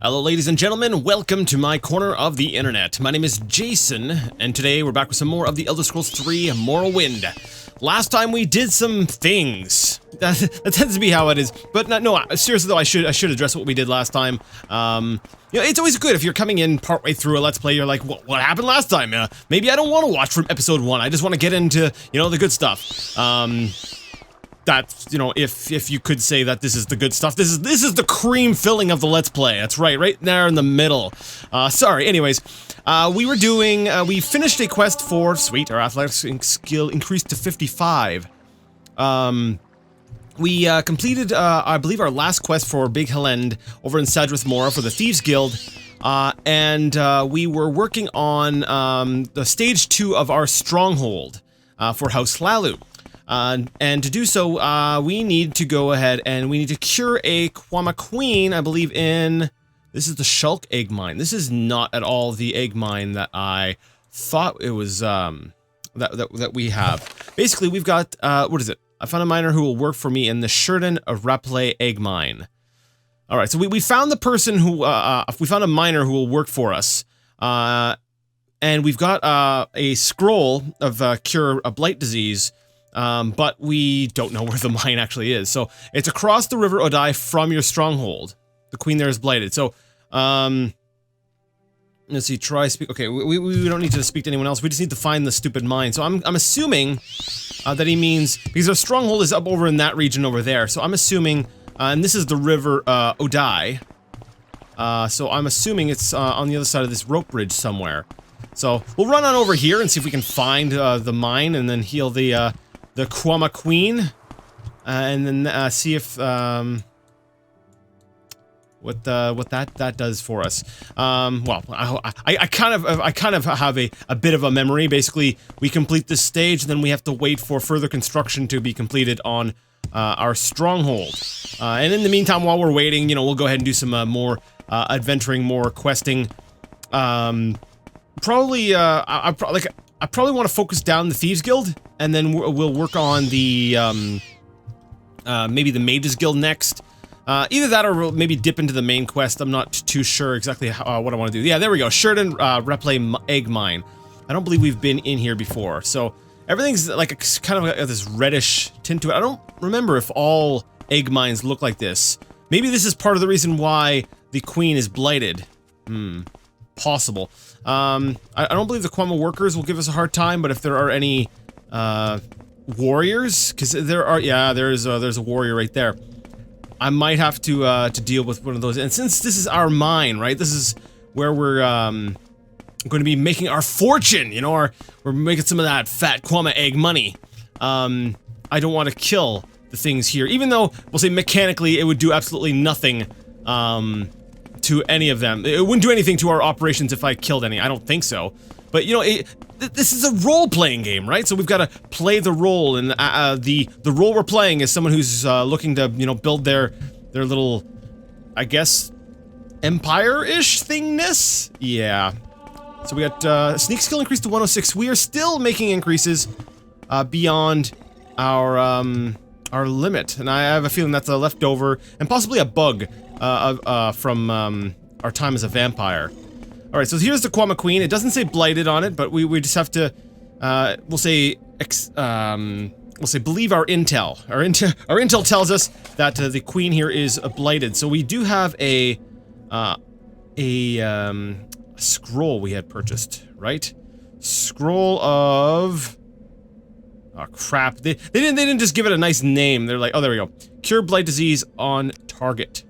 Hello ladies and gentlemen, welcome to my corner of the internet. My name is Jason, and today we're back with some more of the Elder Scrolls 3 Morrowind. Last time we did some things. That tends to be how it is. But no, seriously though, I should address what we did last time. You know, it's always good if you're coming in partway through a Let's Play, you're like, what happened last time? Maybe I don't want to watch from episode 1, I just want to get into, you know, the good stuff. That's, you know, if you could say that this is the good stuff. This is the cream filling of the Let's Play. That's right there in the middle. Sorry, anyways. We finished a quest for, sweet, our athletics skill increased to 55. We completed, I believe, our last quest for Big Helend over in Sadrith Mora for the Thieves Guild. We were working on, the stage 2 of our stronghold, for House Hlalu. And to do so, we need to go ahead and we need to cure a Kwama Queen, I believe in... This is the Shulk Egg Mine. This is not at all the egg mine that I thought it was, that we have. Basically, we've got, what is it? I found a miner who will work for me in the Shurden Rapley Egg Mine. Alright, so we found the person who, we found a miner who will work for us. And we've got, a scroll of, cure a blight disease. But we don't know where the mine actually is. So, it's across the River Odai from your stronghold. The queen there is blighted. So, let's see, okay, we don't need to speak to anyone else. We just need to find the stupid mine. So, I'm assuming, that he means, because our stronghold is up over in that region over there. So, I'm assuming, and this is the River, Odai. So, I'm assuming it's, on the other side of this rope bridge somewhere. So, we'll run on over here and see if we can find, the mine and then heal the Kwama Queen, and then see if what that does for us. Well, I kind of have a bit of a memory. Basically, we complete this stage, then we have to wait for further construction to be completed on our stronghold. And in the meantime, while we're waiting, you know, we'll go ahead and do some more adventuring, more questing. Probably, I probably want to focus down the Thieves Guild, and then we'll work on the, maybe the Mages Guild next. Either that or we'll maybe dip into the main quest. I'm not too sure exactly how, what I want to do. Yeah, there we go. Shurden Rapley Egg Mine. I don't believe we've been in here before. So, everything's like kind of got this reddish tint to it. I don't remember if all egg mines look like this. Maybe this is part of the reason why the queen is blighted. Possible. I don't believe the Kwama workers will give us a hard time, but if there are any, warriors, because there are, yeah, there's a warrior right there. I might have to deal with one of those, and since this is our mine, right, this is where we're, going to be making our fortune, you know, we're making some of that fat Kwama egg money. I don't want to kill the things here, even though, we'll say mechanically, it would do absolutely nothing, to any of them. It wouldn't do anything to our operations if I killed any. I don't think so. But, you know, this is a role-playing game, right? So we've got to play the role, and the role we're playing is someone who's looking to, you know, build their little, I guess, empire-ish thingness? Yeah. So we got sneak skill increased to 106. We are still making increases beyond our limit, and I have a feeling that's a leftover and possibly a bug from our time as a vampire. Alright, so here's the Kwama Queen. It doesn't say blighted on it, but we just have to, we'll say believe our intel. Our intel tells us that the queen here is blighted. So we do have a scroll we had purchased, right? Scroll of... Oh crap, they didn't just give it a nice name. They're like, oh, there we go. Cure blight disease on target.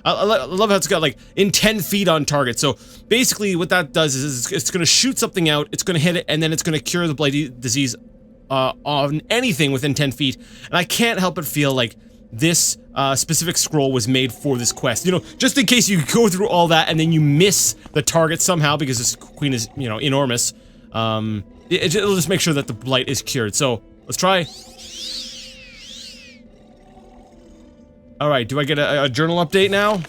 I love how it's got like in 10 feet on target. So basically what that does is it's going to shoot something out, it's going to hit it, and then it's going to cure the blight disease on anything within 10 feet. And I can't help but feel like this specific scroll was made for this quest. You know, just in case you go through all that and then you miss the target somehow because this queen is, you know, enormous. It'll just make sure that the blight is cured. So let's try. Alright, do I get a journal update now?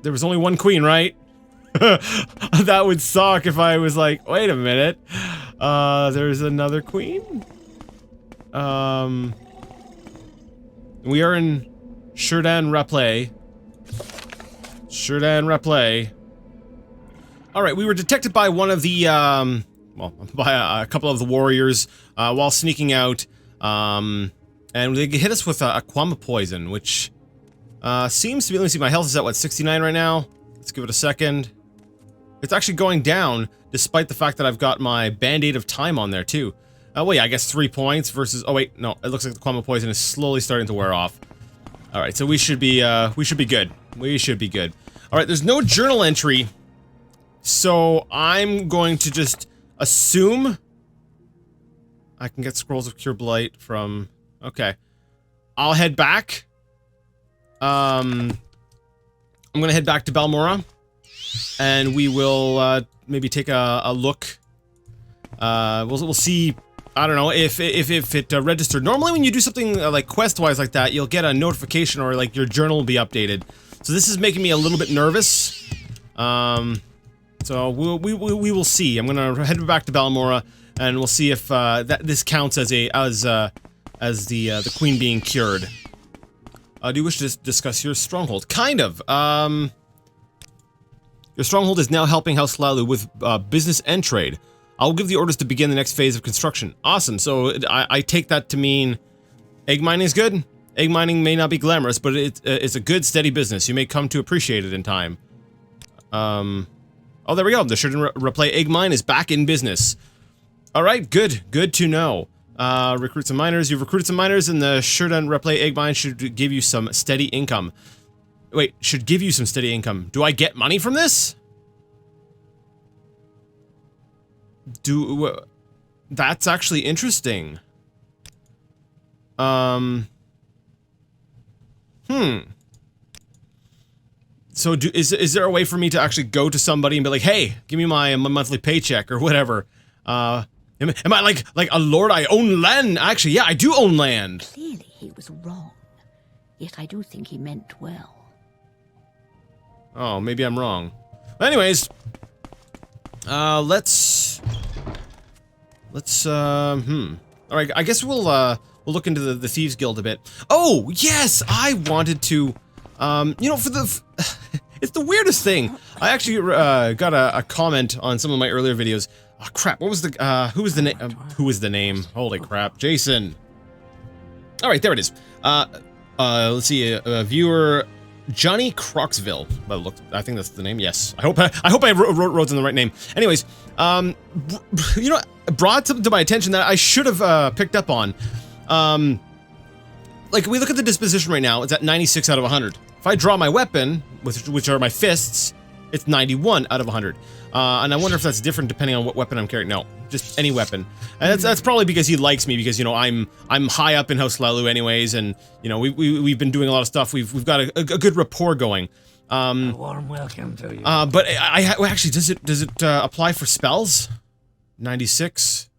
There was only one queen, right? That would suck if I was like, wait a minute. There's another queen? We are in Shurdan replay. Shurdan replay. Alright, we were detected by one of the, well, by a couple of the warriors, while sneaking out, and they hit us with a Kwama poison, which, seems to be, let me see, my health is at, what, 69 right now? Let's give it a second. It's actually going down, despite the fact that I've got my Band-Aid of Time on there, too. Well, yeah, I guess 3 points versus, oh wait, no, it looks like the Kwama poison is slowly starting to wear off. Alright, so we should be good. We should be good. Alright, there's no journal entry, so I'm going to just assume I can get Scrolls of Cure Blight from... Okay. I'll head back. I'm gonna head back to Balmora, and we will, maybe take a look. We'll see... I don't know, if it registered. Normally when you do something, like, quest-wise like that, you'll get a notification or, like, your journal will be updated. So this is making me a little bit nervous. So we will see. I'm gonna head back to Balmora, and we'll see if this counts as the queen being cured. Do you wish to discuss your stronghold? Kind of. Your stronghold is now helping House Lalu with business and trade. I'll give the orders to begin the next phase of construction. Awesome. So I take that to mean egg mining is good. Egg mining may not be glamorous, but it's a good, steady business. You may come to appreciate it in time. Oh, there we go. The Shurdan Replay Egg Mine is back in business. All right, good. Good to know. Recruit some miners. You've recruited some miners, and the Shurdan Replay Egg Mine should give you some steady income. Wait, should give you some steady income. Do I get money from this? That's actually interesting. So is there a way for me to actually go to somebody and be like, hey, give me my monthly paycheck or whatever? Am I like a lord? I own land. Actually, yeah, I do own land. Clearly he was wrong. Yet I do think he meant well. Oh, maybe I'm wrong. Anyways, let's all right, I guess we'll look into the Thieves Guild a bit. Oh, yes, I wanted to, you know, it's the weirdest thing. I actually, got a comment on some of my earlier videos. Oh, crap, what was the, who was the name? Holy crap, Jason. All right, there it is. Let's see, a viewer, Johnny Croxville. Well, look, I think that's the name. Yes, I hope I wrote in the right name. Anyways, you know, brought something to my attention that I should have picked up on. Like, we look at the disposition right now, it's at 96 out of 100. If I draw my weapon, which are my fists, it's 91 out of 100. And I wonder if that's different depending on what weapon I'm carrying. No, just any weapon. And that's probably because he likes me, because, you know, I'm high up in House Lalu anyways, and, you know, we've been doing a lot of stuff. We've got a good rapport going. A warm welcome to you. But actually, does it apply for spells? 96.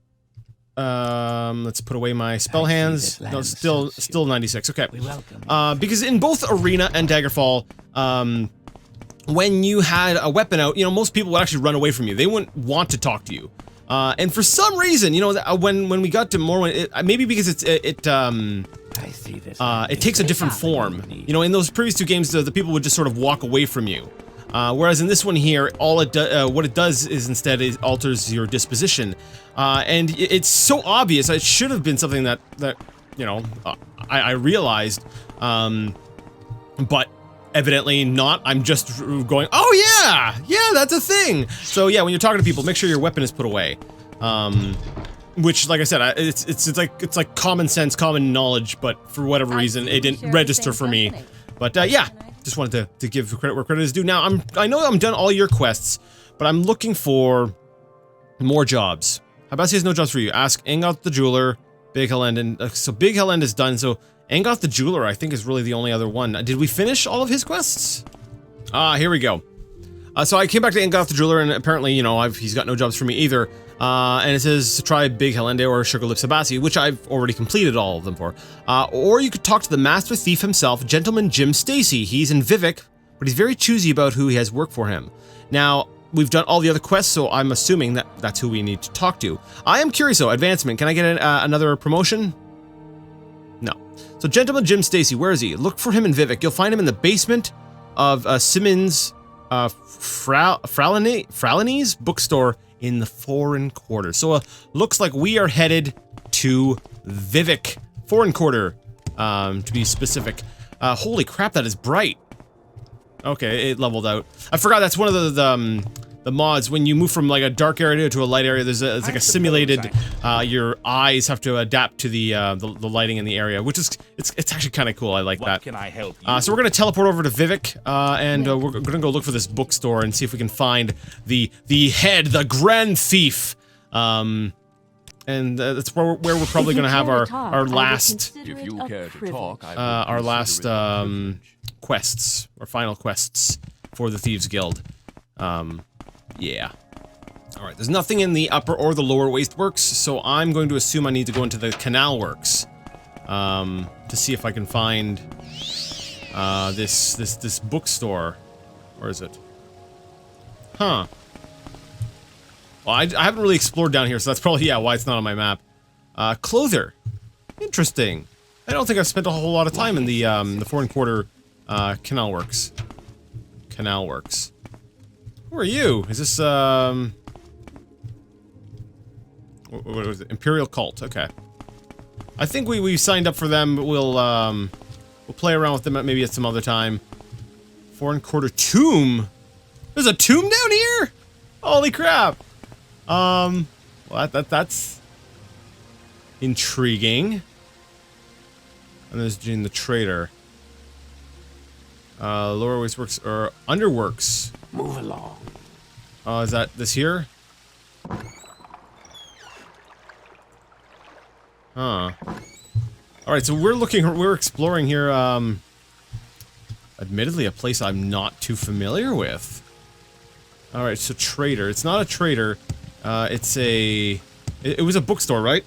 Let's put away my spell hands. No, still 96. Okay. We welcome. Because in both Arena and Daggerfall, when you had a weapon out, you know, most people would actually run away from you. They wouldn't want to talk to you. And for some reason, you know, when we got to Morrowind, maybe because it takes a different form. You know, in those previous two games, the people would just sort of walk away from you. Whereas in this one here, what it does is instead it alters your disposition. And it's so obvious. It should have been something that you know, I realized, but evidently not. I'm just going, oh yeah, that's a thing. So yeah, when you're talking to people, make sure your weapon is put away. Which, like I said, it's like common sense, common knowledge, but for whatever reason, it didn't register for me. But yeah, just wanted to give credit where credit is due. Now I know I'm done all your quests, but I'm looking for more jobs. Habasi has no jobs for you. Ask Angoth the Jeweler, Big Hellend, and so Big Hellend is done. So Angoth the Jeweler, I think, is really the only other one. Did we finish all of his quests? Here we go. So I came back to Angoth the Jeweler, and apparently, you know, he's got no jobs for me either. And it says to try Big Hellende or Sugar Lips Habasi, which I've already completed all of them for. Or you could talk to the Master Thief himself, Gentleman Jim Stacey. He's in Vivek, but he's very choosy about who he has work for him. Now, we've done all the other quests, so I'm assuming that that's who we need to talk to. I am curious, though. Advancement. Can I get another promotion? No. So Gentleman Jim Stacey, where is he? Look for him in Vivek. You'll find him in the basement of Simmons Fralini's bookstore in the Foreign Quarter. So looks like we are headed to Vivek Foreign Quarter, to be specific. Holy crap, that is bright. Okay, it leveled out. I forgot that's one of the mods. When you move from like a dark area to a light area, it's like a simulated. Your eyes have to adapt to the lighting in the area, which is it's actually kind of cool. I like that. What can I help you? So we're gonna teleport over to Vivek, and we're gonna go look for this bookstore and see if we can find the head, the grand thief. And that's where we're probably gonna have our last If you care to talk, our last quests, or final quests for the Thieves Guild. Yeah. Alright, there's nothing in the upper or the lower waste works, so I'm going to assume I need to go into the canal works to see if I can find this bookstore. Where is it? Huh. Well, I haven't really explored down here, so that's probably, yeah, why it's not on my map. Clother. Interesting. I don't think I've spent a whole lot of time in the Foreign Quarter canal works. Canal works. Who are you? Is this, what was it? Imperial Cult, okay. I think we signed up for them, but we'll play around with them maybe at some other time. Foreign Quarter Tomb? There's a tomb down here? Holy crap. Well, that's intriguing. And there's Gene the Trader. Lower waste works, or underworks. Move along. Is that this here? Huh. Alright, so we're exploring here, admittedly a place I'm not too familiar with. Alright, so trader. It's not a trader. It was a bookstore, right?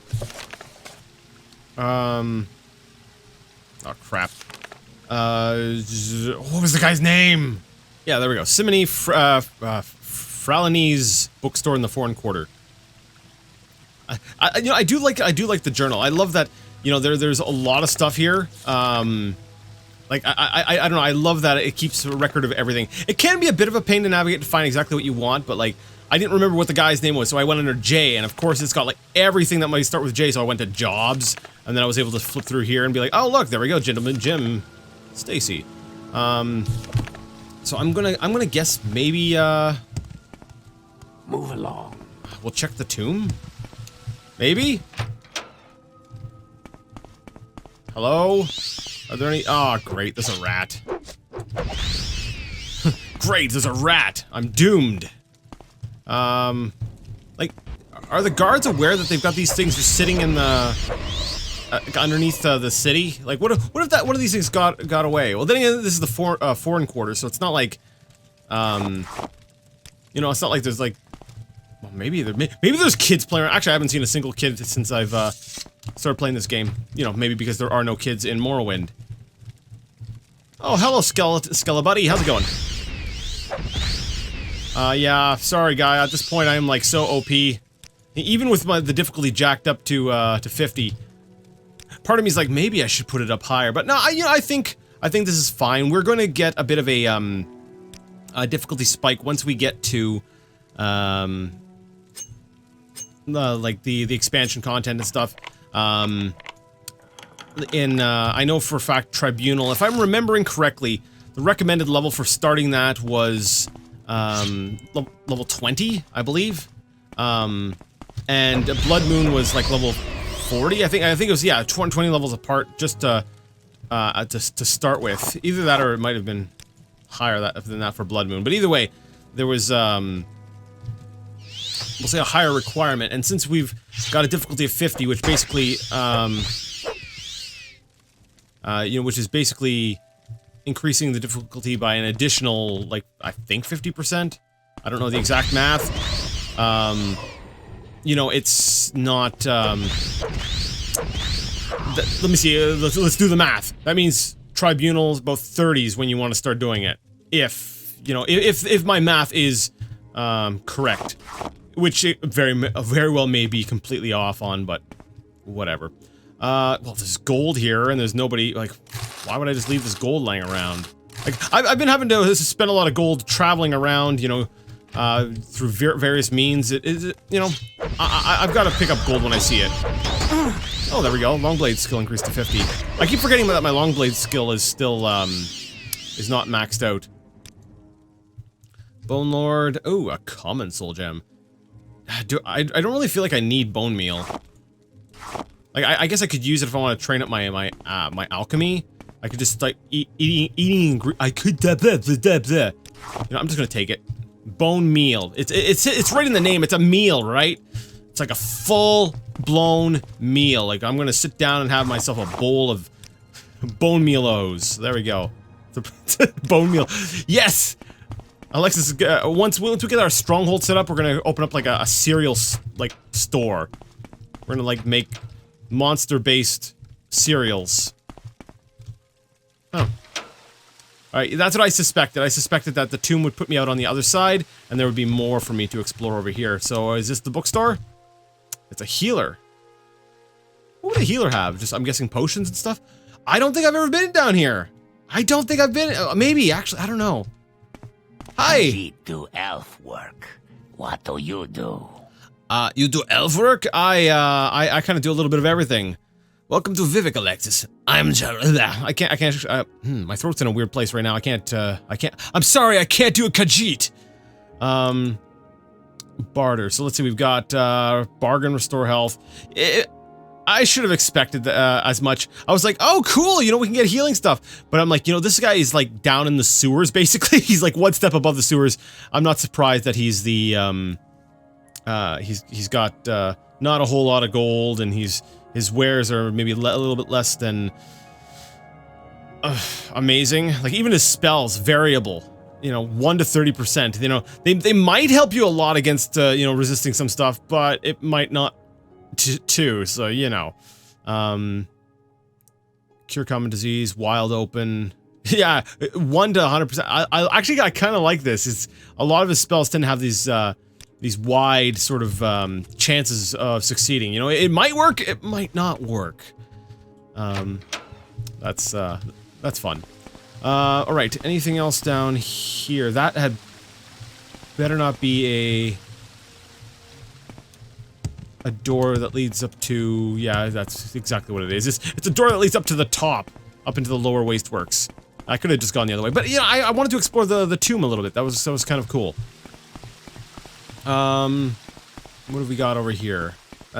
Oh crap. What was the guy's name? Yeah, there we go. Simony Fralini's bookstore in the Foreign Quarter. You know, I do like the journal. I love that, you know, there's a lot of stuff here. Like, I don't know, I love that it keeps a record of everything. It can be a bit of a pain to navigate to find exactly what you want, but like, I didn't remember what the guy's name was, so I went under J, and of course it's got like everything that might start with J, so I went to jobs, and then I was able to flip through here and be like, oh look, there we go, Gentleman Jim Stacey. So I'm gonna guess maybe, Move along. we'll check the tomb? Maybe? Hello? Are there any? Oh, great, there's a rat. Great, there's a rat. I'm doomed. Like, are the guards aware that they've got these things just sitting in the underneath the city? Like, what if that one of these things got away? Well, then again, this is the Foreign Quarter, so it's not like, you know, it's not like there's like, well, maybe there's kids playing around. Actually, I haven't seen a single kid since I've started playing this game. You know, maybe because there are no kids in Morrowind. Oh, hello, Skelebuddy. How's it going? Yeah, sorry, guy. At this point, I am like so OP. Even with the difficulty jacked up to 50. Part of me is like, maybe I should put it up higher. But no, I think this is fine. We're going to get a bit of a difficulty spike once we get to like the expansion content and stuff. I know for a fact Tribunal, if I'm remembering correctly, the recommended level for starting that was level 20, I believe. And Blood Moon was like level 40. I think it was, yeah, 20 levels apart just to start with. Either that or it might have been higher than that for Blood Moon. But either way, there was we'll say a higher requirement, and since we've got a difficulty of 50, which basically you know, which is basically increasing the difficulty by an additional, like, I think 50%? I don't know the exact math. You know, it's not, let me see, let's do the math. That means Tribunal's both 30s when you want to start doing it. If, you know, if my math is, correct. Which it very well may be completely off on, but whatever. Well, there's gold here, and there's nobody, like, why would I just leave this gold laying around? Like, I've been having to spend a lot of gold traveling around, you know, through various means. You know, I've got to pick up gold when I see it. Oh, there we go. Long blade skill increased to 50. I keep forgetting that my long blade skill is still, is not maxed out. Bone Lord. Oh, a common soul gem. I don't really feel like I need bone meal. Like, I guess I could use it if I want to train up my alchemy. I could just start eating. I could. You know, I'm just gonna take it. Bone meal. It's right in the name. It's a meal, right? It's like a full-blown meal. Like, I'm gonna sit down and have myself a bowl of bone mealos. There we go. Bone meal. Yes. Alexis, once we get our stronghold set up, we're gonna open up like a cereal like store. We're gonna like make monster-based cereals. Oh. Alright, that's what I suspected. I suspected that the tomb would put me out on the other side, and there would be more for me to explore over here. So, is this the bookstore? It's a healer. What would a healer have? Just, I'm guessing potions and stuff? I don't think I've ever been down here. I don't think I've been... maybe, actually, I don't know. Hi! I do elf work. What do? You do elf work? I kind of do a little bit of everything. Welcome to Vivek, Alexis. I can't, my throat's in a weird place right now. I can't, I'm sorry, I can't do a Khajiit. Barter. So let's see, we've got, bargain, restore health. I should have expected as much. I was like, oh, cool, you know, we can get healing stuff. But I'm like, you know, this guy is like down in the sewers, basically. He's like one step above the sewers. I'm not surprised that he's the, he's got, not a whole lot of gold, and his wares are maybe a little bit less than, amazing. Like, even his spells, variable. You know, 1 to 30%. You know, they might help you a lot against, you know, resisting some stuff, but it might not too, so, you know. Cure common disease, wild open. Yeah, 1 to 100%. I actually, I kind of like this. It's a lot of his spells tend to have these wide sort of chances of succeeding. You know, it might work, it might not work. That's fun. All right. Anything else down here? That had better not be a door that leads up to. Yeah, that's exactly what it is. It's a door that leads up to the top, up into the lower wasteworks. I could have just gone the other way, but yeah, I wanted to explore the tomb a little bit. That was kind of cool. What have we got over here?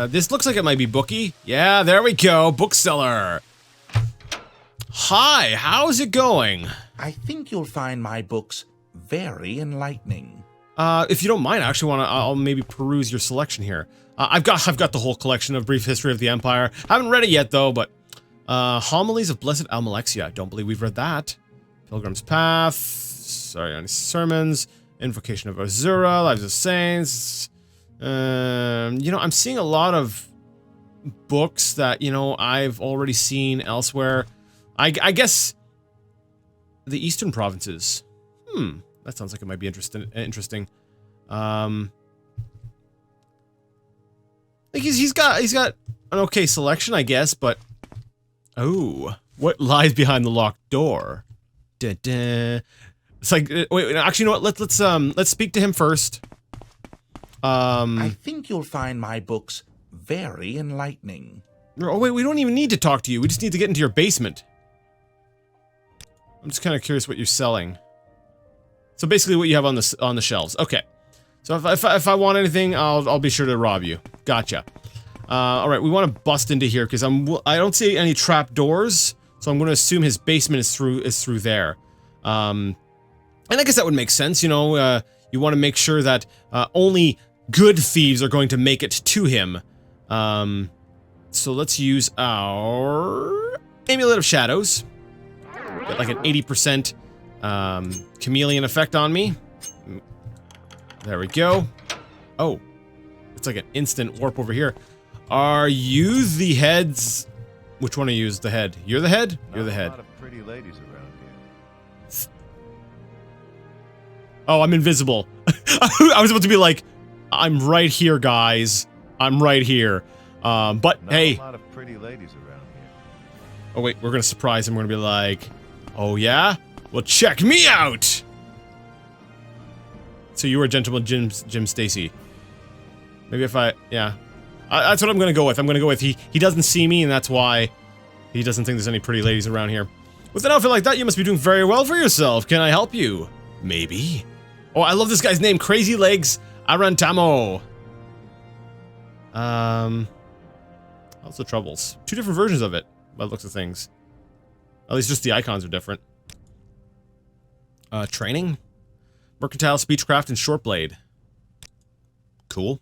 This looks like it might be bookie. Yeah, there we go, bookseller. Hi, how's it going? I think you'll find my books very enlightening. If you don't mind, I actually I'll maybe peruse your selection here. I've got the whole collection of Brief History of the Empire. Haven't read it yet though, but Homilies of Blessed Almalexia. Don't believe we've read that. Pilgrim's Path. Sorry, any sermons. Invocation of Azura. Lives of Saints. You know, I'm seeing a lot of books that, you know, I've already seen elsewhere. I guess the Eastern Provinces. That sounds like it might be interesting. Like he's got an okay selection, I guess, but oh, what lies behind the locked door? Dun, dun. It's like wait, actually, you know what? Let's speak to him first. I think you'll find my books very enlightening. Oh wait, we don't even need to talk to you. We just need to get into your basement. I'm just kind of curious what you're selling. So basically, what you have on the shelves. Okay. So if I want anything, I'll be sure to rob you. Gotcha. All right, we want to bust into here because I don't see any trap doors, so I'm going to assume his basement is through there. And I guess that would make sense. You know, you want to make sure that only good thieves are going to make it to him. So let's use our Amulet of Shadows. Get like an 80% chameleon effect on me. There we go. Oh, it's like an instant warp over here. Are you the heads? Which one of you is the head? You're the head? You're the head. A lot of pretty ladies around here. Oh, I'm invisible. I was about to be like, I'm right here, guys. I'm right here. But hey. A lot of pretty ladies around Oh wait, we're gonna surprise him. We're gonna be like, oh yeah? Well, check me out! So you were Gentleman Jim Stacey. Maybe if yeah. That's what I'm gonna go with. I'm gonna go with he doesn't see me, and that's why he doesn't think there's any pretty ladies around here. With an outfit like that, you must be doing very well for yourself. Can I help you? Maybe. Oh, I love this guy's name. Crazy Legs Arantamo. What's the troubles? 2 different versions of it, by the looks of things. At least just the icons are different. Training? Mercantile, Speechcraft, and Shortblade. Cool.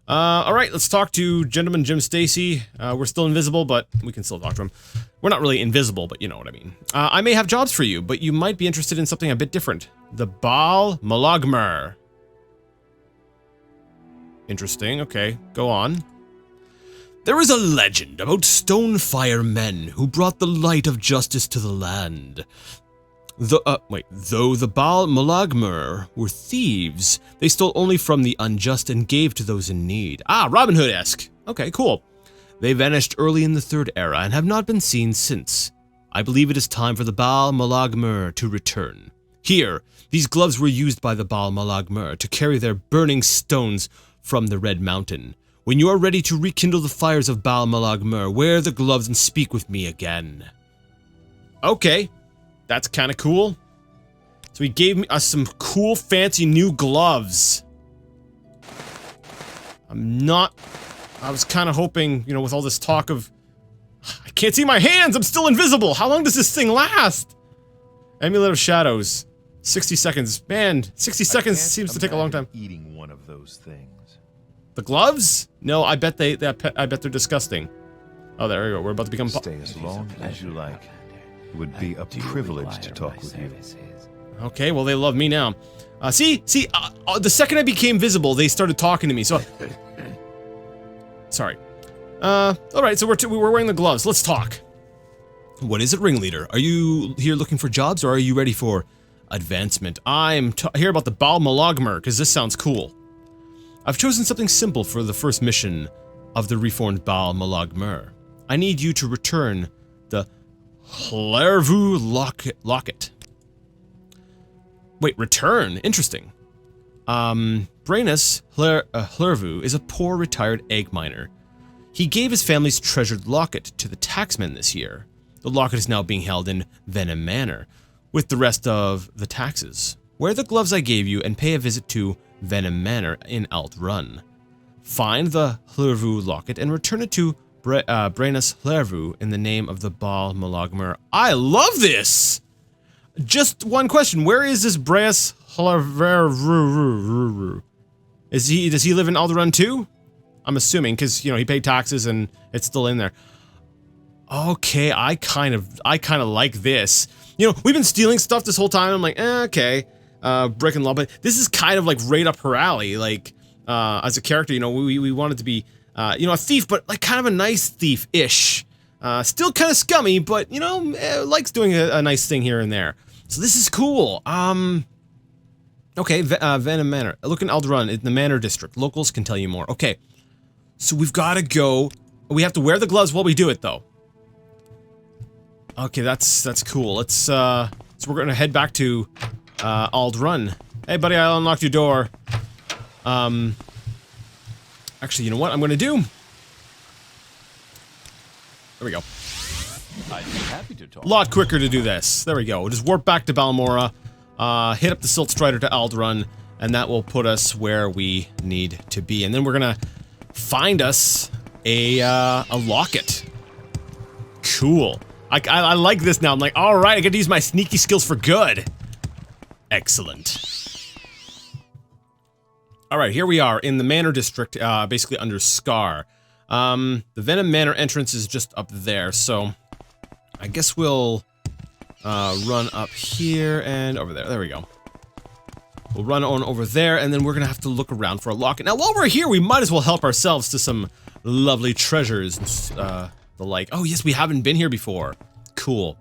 Alright, let's talk to Gentleman Jim Stacey. We're still invisible, but we can still talk to him. We're not really invisible, but you know what I mean. I may have jobs for you, but you might be interested in something a bit different. The Baal Malagmer. Interesting, okay, go on. There is a legend about Stonefire men who brought the light of justice to the land. Though the Baal Malagmer were thieves, they stole only from the unjust and gave to those in need. Ah, Robin Hood-esque. Okay, cool. They vanished early in the Third Era and have not been seen since. I believe it is time for the Baal Malagmer to return. Here, these gloves were used by the Baal Malagmer to carry their burning stones from the Red Mountain. When you are ready to rekindle the fires of Baal Malagmer, wear the gloves and speak with me again. Okay. That's kind of cool. So he gave us some cool, fancy new gloves. I was kind of hoping, you know, with all this talk of... I can't see my hands! I'm still invisible! How long does this thing last? Amulet of Shadows. 60 seconds. Man, 60 seconds seems to take a long time. Eating one of those things. The gloves? No, I bet I bet they're disgusting. Oh, there we go. We're about to become... Stay as long as you like. It would be a privilege to talk with you. Okay, well, they love me now. See, the second I became visible, they started talking to me, so... Sorry. Alright, so we're wearing the gloves. Let's talk. What is it, Ringleader? Are you here looking for jobs, or are you ready for advancement? I'm here about the Baal Malagmer, because this sounds cool. I've chosen something simple for the first mission of the reformed Baal Malagmer. I need you to return the Hlurvu locket. Wait, return? Interesting. Brainus Hlurvu is a poor retired egg miner. He gave his family's treasured locket to the taxman this year. The locket is now being held in Venom Manor, with the rest of the taxes. Wear the gloves I gave you and pay a visit to Venom Manor in Alt Run. Find the Hlurvu locket and return it to Brainus Hlurvu in the name of the Baal Malagmer. I love this! Just one question, where is this Brainus Hlurvu? Does he live in Alderun too? I'm assuming, because, you know, he paid taxes and it's still in there. Okay, I kind of like this. You know, we've been stealing stuff this whole time. I'm like, okay, breaking law, but this is kind of like right up her alley. Like, as a character, you know, we wanted to be, you know, a thief, but like kind of a nice thief-ish. Still kind of scummy, but, you know, likes doing a nice thing here and there. So this is cool. Okay, Venom Manor. Look in Alderun, in the Manor District. Locals can tell you more. Okay, so we've got to go. We have to wear the gloves while we do it, though. Okay, that's cool. Let's, so we're gonna head back to, Alderun. Hey, buddy, I unlocked your door. Actually, you know what I'm gonna do? There we go. I'd be happy to talk. A lot quicker to do this. There we go. We'll just warp back to Balmora, hit up the Silt Strider to Alderun, and that will put us where we need to be. And then we're gonna find us a locket. Cool. I like this now. I'm like, all right, I get to use my sneaky skills for good. Excellent. All right, here we are in the Manor District, basically under Scar. The Venom Manor entrance is just up there, so I guess we'll run up here and over there. There we go. We'll run on over there, and then we're gonna have to look around for a locket. Now, while we're here, we might as well help ourselves to some lovely treasures and the like. Oh, yes, we haven't been here before. Cool.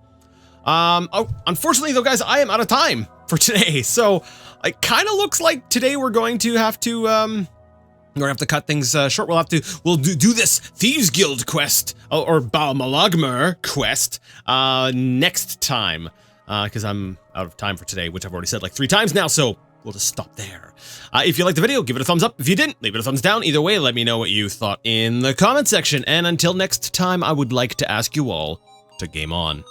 Oh, unfortunately, though, guys, I am out of time for today. So, it kind of looks like today we're going to have to, We're gonna have to cut things short. We'll do this Thieves Guild quest or Baal Malagmer quest next time because I'm out of time for today, which I've already said like 3 times now. So we'll just stop there. If you liked the video, give it a thumbs up. If you didn't, leave it a thumbs down. Either way, let me know what you thought in the comment section. And until next time, I would like to ask you all to game on.